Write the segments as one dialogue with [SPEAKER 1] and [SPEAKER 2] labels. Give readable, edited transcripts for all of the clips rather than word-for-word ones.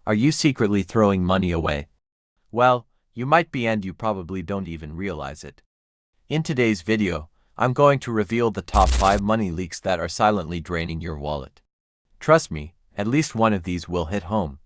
[SPEAKER 1] Are you secretly throwing money away? Well, you might be, and you probably don't even realize it. In today's video, I'm going to reveal the top 5 money leaks that are silently draining your wallet. Trust me, at least one of these will hit home.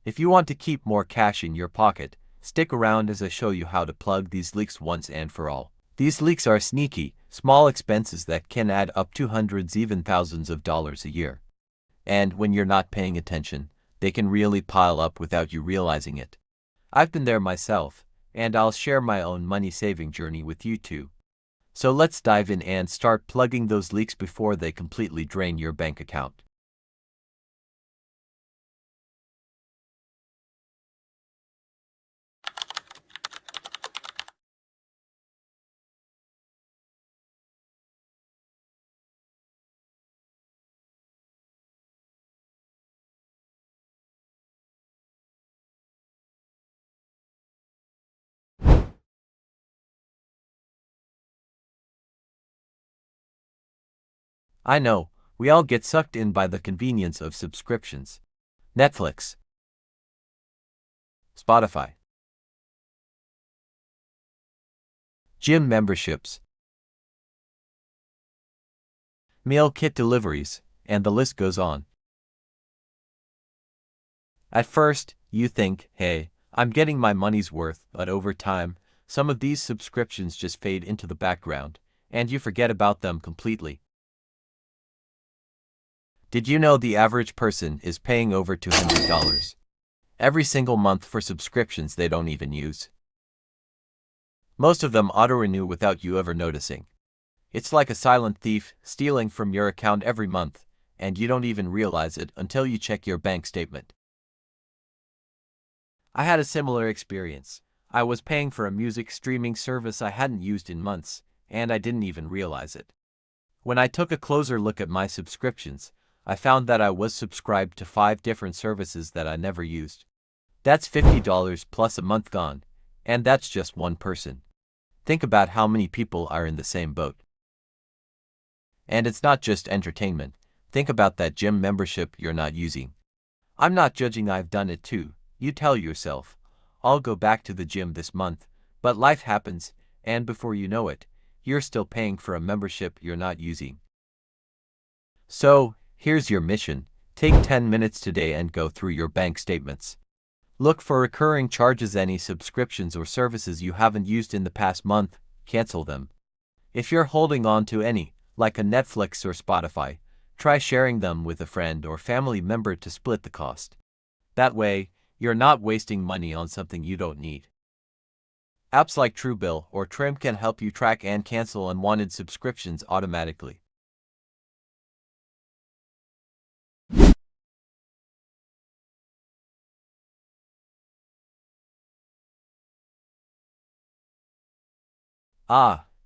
[SPEAKER 1] If you want to keep more cash in your pocket, stick around as I show you how to plug these leaks once and for all. These leaks are sneaky, small expenses that can add up to hundreds, even thousands of dollars a year. And when you're not paying attention, they can really pile up without you realizing it. I've been there myself, and I'll share my own money-saving journey with you too. So let's dive in and start plugging those leaks before they completely drain your bank account. I know, we all get sucked in by the convenience of subscriptions. Netflix, Spotify, gym memberships, meal kit deliveries, and the list goes on. At first, you think, hey, I'm getting my money's worth, but over time, some of these subscriptions just fade into the background, and you forget about them completely. Did you know the average person is paying over $200 every single month for subscriptions they don't even use? Most of them auto-renew without you ever noticing. It's like a silent thief stealing from your account every month, and you don't even realize it until you check your bank statement. I had a similar experience. I was paying for a music streaming service I hadn't used in months, and I didn't even realize it. When I took a closer look at my subscriptions, I found that I was subscribed to 5 different services that I never used. That's $50 plus a month gone, and that's just one person. Think about how many people are in the same boat. And it's not just entertainment. Think about that gym membership you're not using. I'm not judging, I've done it too. You tell yourself, I'll go back to the gym this month, but life happens, and before you know it, you're still paying for a membership you're not using. So, here's your mission. Take 10 minutes today and go through your bank statements. Look for recurring charges, any subscriptions or services you haven't used in the past month, cancel them. If you're holding on to any, like a Netflix or Spotify, try sharing them with a friend or family member to split the cost. That way, you're not wasting money on something you don't need. Apps like Truebill or Trim can help you track and cancel unwanted subscriptions automatically.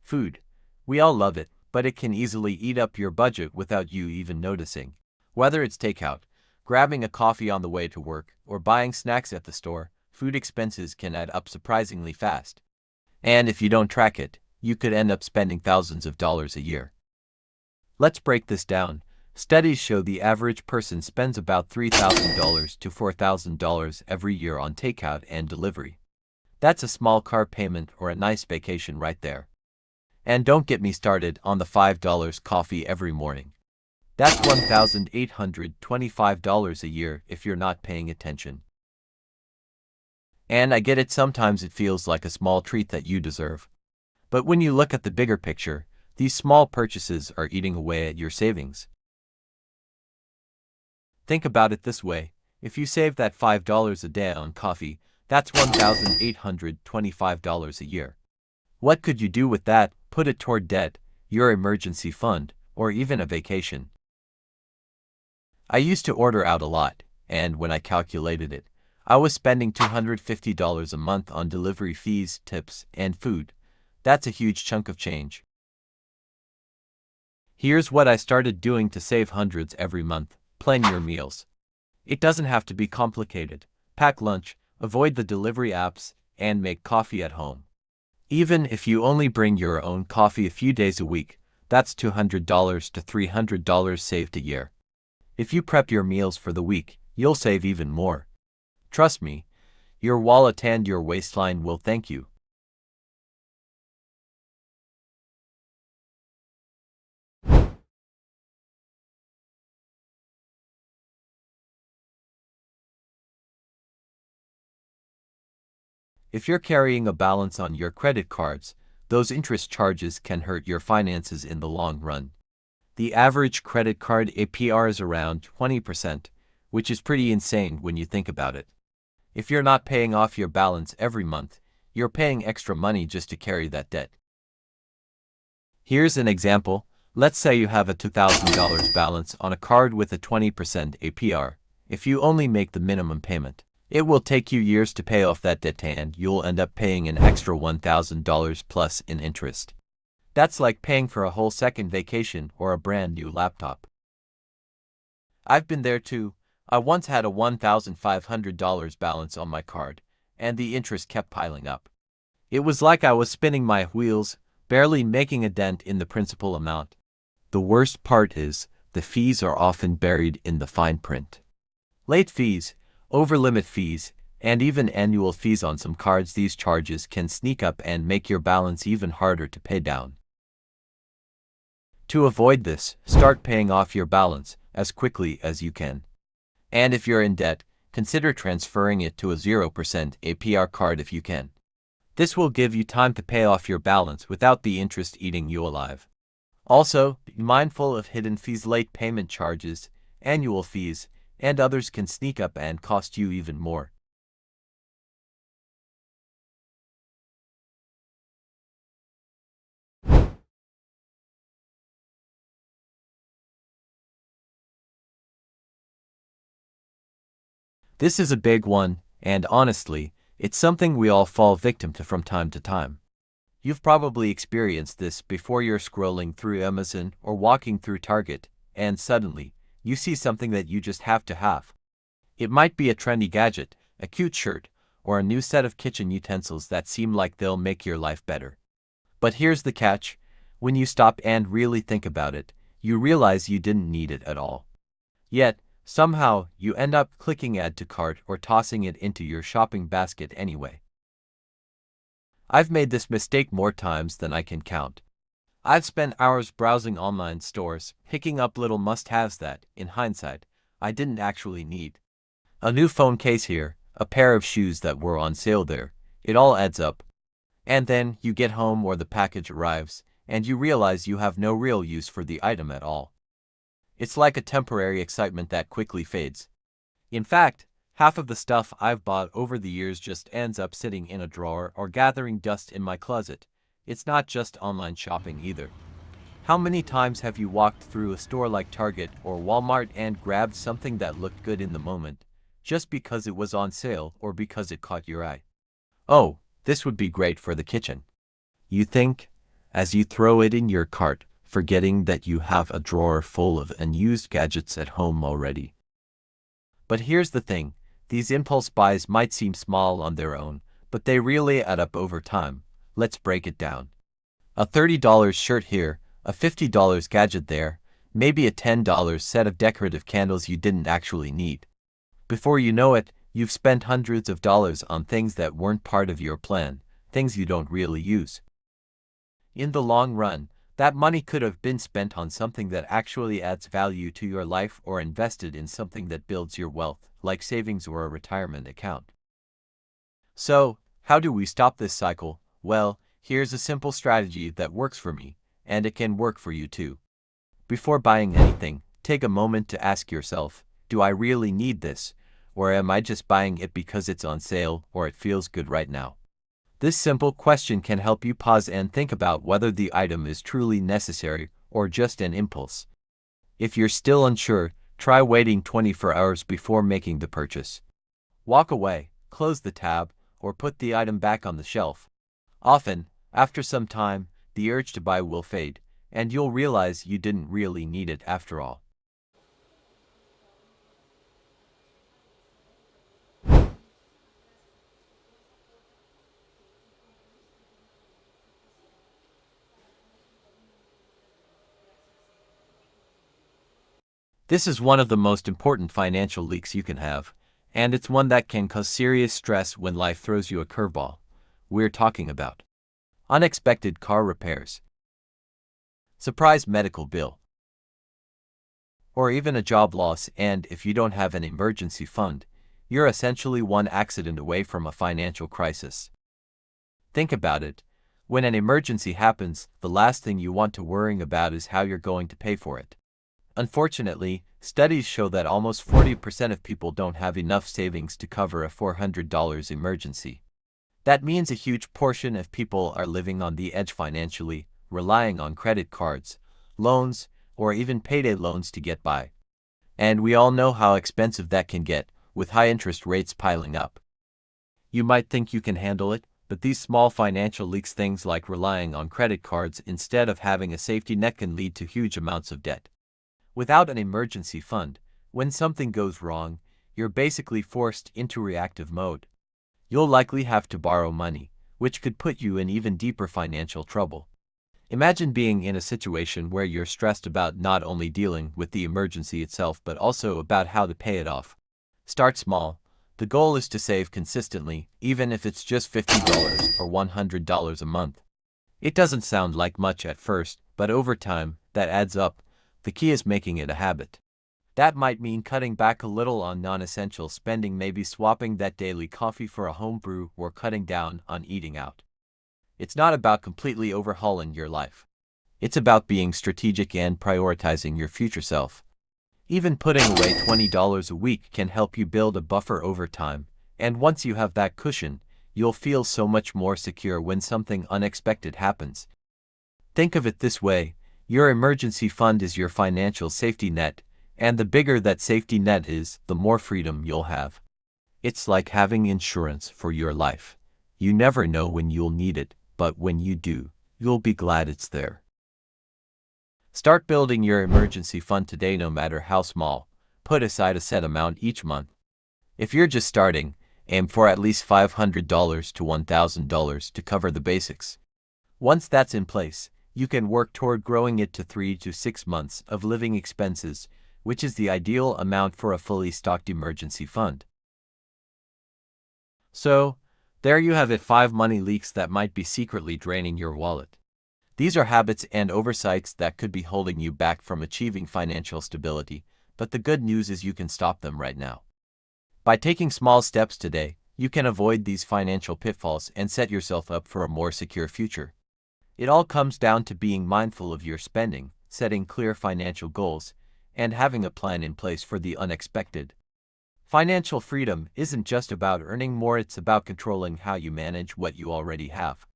[SPEAKER 1] Food. We all love it, but it can easily eat up your budget without you even noticing. Whether it's takeout, grabbing a coffee on the way to work, or buying snacks at the store, food expenses can add up surprisingly fast. And if you don't track it, you could end up spending thousands of dollars a year. Let's break this down. Studies show the average person spends about $3,000 to $4,000 every year on takeout and delivery. That's a small car payment or a nice vacation right there. And don't get me started on the $5 coffee every morning. That's $1,825 a year if you're not paying attention. And I get it, sometimes it feels like a small treat that you deserve. But when you look at the bigger picture, these small purchases are eating away at your savings. Think about it this way. If you save that $5 a day on coffee, that's $1,825 a year. What could you do with that? Put it toward debt, your emergency fund, or even a vacation. I used to order out a lot, and when I calculated it, I was spending $250 a month on delivery fees, tips, and food. That's a huge chunk of change. Here's what I started doing to save hundreds every month. Plan your meals. It doesn't have to be complicated. Pack lunch, avoid the delivery apps, and make coffee at home. Even if you only bring your own coffee a few days a week, that's $200 to $300 saved a year. If you prep your meals for the week, you'll save even more. Trust me, your wallet and your waistline will thank you. If you're carrying a balance on your credit cards, those interest charges can hurt your finances in the long run. The average credit card APR is around 20%, which is pretty insane when you think about it. If you're not paying off your balance every month, you're paying extra money just to carry that debt. Here's an example. Let's say you have a $2,000 balance on a card with a 20% APR. If you only make the minimum payment, it will take you years to pay off that debt and you'll end up paying an extra $1,000 plus in interest. That's like paying for a whole second vacation or a brand new laptop. I've been there too. I once had a $1,500 balance on my card, and the interest kept piling up. It was like I was spinning my wheels, barely making a dent in the principal amount. The worst part is, the fees are often buried in the fine print. Late fees, over-limit fees, and even annual fees on some cards. These charges can sneak up and make your balance even harder to pay down. To avoid this, start paying off your balance as quickly as you can. And if you're in debt, consider transferring it to a 0% APR card if you can. This will give you time to pay off your balance without the interest eating you alive. Also, be mindful of hidden fees. Late payment charges, annual fees, and others can sneak up and cost you even more. This is a big one, and honestly, it's something we all fall victim to from time to time. You've probably experienced this before. You're scrolling through Amazon or walking through Target, and suddenly, you see something that you just have to have. It might be a trendy gadget, a cute shirt, or a new set of kitchen utensils that seem like they'll make your life better. But here's the catch: when you stop and really think about it, you realize you didn't need it at all. Yet, somehow, you end up clicking add to cart or tossing it into your shopping basket anyway. I've made this mistake more times than I can count. I've spent hours browsing online stores, picking up little must-haves that, in hindsight, I didn't actually need. A new phone case here, a pair of shoes that were on sale there, it all adds up. And then, you get home or the package arrives, and you realize you have no real use for the item at all. It's like a temporary excitement that quickly fades. In fact, half of the stuff I've bought over the years just ends up sitting in a drawer or gathering dust in my closet. It's not just online shopping either. How many times have you walked through a store like Target or Walmart and grabbed something that looked good in the moment, just because it was on sale or because it caught your eye? Oh, this would be great for the kitchen, you think, as you throw it in your cart, forgetting that you have a drawer full of unused gadgets at home already. But here's the thing, these impulse buys might seem small on their own, but they really add up over time. Let's break it down. A $30 shirt here, a $50 gadget there, maybe a $10 set of decorative candles you didn't actually need. Before you know it, you've spent hundreds of dollars on things that weren't part of your plan, things you don't really use. In the long run, that money could have been spent on something that actually adds value to your life or invested in something that builds your wealth, like savings or a retirement account. So, how do we stop this cycle? Well, here's a simple strategy that works for me, and it can work for you too. Before buying anything, take a moment to ask yourself, do I really need this, or am I just buying it because it's on sale or it feels good right now? This simple question can help you pause and think about whether the item is truly necessary or just an impulse. If you're still unsure, try waiting 24 hours before making the purchase. Walk away, close the tab, or put the item back on the shelf. Often, after some time, the urge to buy will fade, and you'll realize you didn't really need it after all. This is one of the most important financial leaks you can have, And it's one that can cause serious stress when life throws you a curveball. We're talking about unexpected car repairs, surprise medical bill, or even a job loss. And if you don't have an emergency fund, you're essentially one accident away from a financial crisis. Think about it. When an emergency happens, the last thing you want to worry about is how you're going to pay for it. Unfortunately, studies show that almost 40% of people don't have enough savings to cover a $400 emergency. That means a huge portion of people are living on the edge financially, relying on credit cards, loans, or even payday loans to get by. And we all know how expensive that can get, with high interest rates piling up. You might think you can handle it, but these small financial leaks, things like relying on credit cards instead of having a safety net, can lead to huge amounts of debt. Without an emergency fund, when something goes wrong, you're basically forced into reactive mode. You'll likely have to borrow money, which could put you in even deeper financial trouble. Imagine being in a situation where you're stressed about not only dealing with the emergency itself but also about how to pay it off. Start small. The goal is to save consistently, even if it's just $50 or $100 a month. It doesn't sound like much at first, but over time, that adds up. The key is making it a habit. That might mean cutting back a little on non-essential spending, maybe swapping that daily coffee for a home brew or cutting down on eating out. It's not about completely overhauling your life. It's about being strategic and prioritizing your future self. Even putting away $20 a week can help you build a buffer over time, and once you have that cushion, you'll feel so much more secure when something unexpected happens. Think of it this way: your emergency fund is your financial safety net, and the bigger that safety net is, the more freedom you'll have. It's like having insurance for your life. You never know when you'll need it, but when you do, you'll be glad it's there. Start building your emergency fund today, no matter how small. Put aside a set amount each month. If you're just starting, aim for at least $500 to $1,000 to cover the basics. Once that's in place, you can work toward growing it to 3 to 6 months of living expenses, which is the ideal amount for a fully stocked emergency fund. So, there you have it, 5 money leaks that might be secretly draining your wallet. These are habits and oversights that could be holding you back from achieving financial stability, but the good news is you can stop them right now. By taking small steps today, you can avoid these financial pitfalls and set yourself up for a more secure future. It all comes down to being mindful of your spending, setting clear financial goals, and having a plan in place for the unexpected. Financial freedom isn't just about earning more, it's about controlling how you manage what you already have.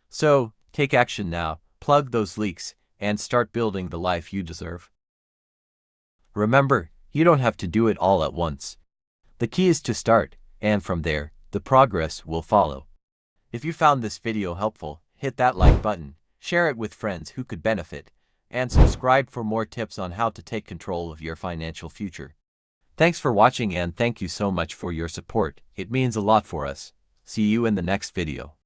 [SPEAKER 1] So, take action now. Plug those leaks, and start building the life you deserve. Remember, you don't have to do it all at once. The key is to start, and from there, the progress will follow. If you found this video helpful, hit that like button, share it with friends who could benefit, and subscribe for more tips on how to take control of your financial future. Thanks for watching, and thank you so much for your support. It means a lot for us. See you in the next video.